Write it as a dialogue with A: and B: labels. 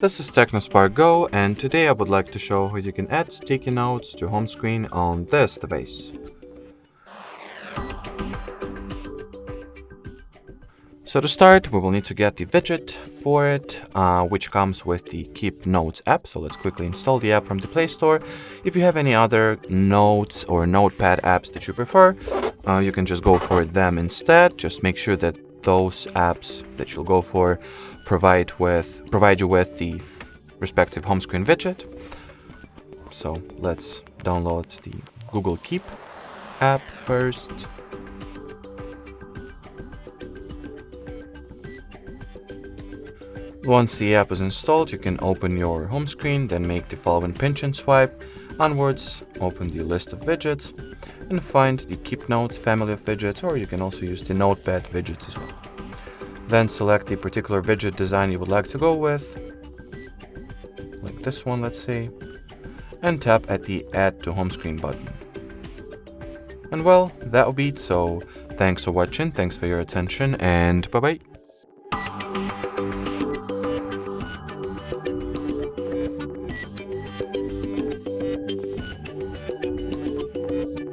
A: This is Tecno Spark Go, and today I would like to show how you can add sticky notes to home screen on this device. So to start, we will need to get the widget for it, which comes with the Keep Notes app. So let's quickly install the app from the Play Store. If you have any other notes or notepad apps that you prefer, you can just go for them instead. Just make sure that those apps that you'll go for provide you with the respective home screen widget. So let's download the Google Keep app first. Once the app is installed, you can open your home screen, then make the following pinch and swipe onwards, open the list of widgets, and find the Keep Notes family of widgets, or you can also use the Notepad widgets as well. Then select the particular widget design you would like to go with, like this one, let's say, and tap at the Add to Home Screen button. And well, that'll be it. So thanks for watching, thanks for your attention, and bye bye.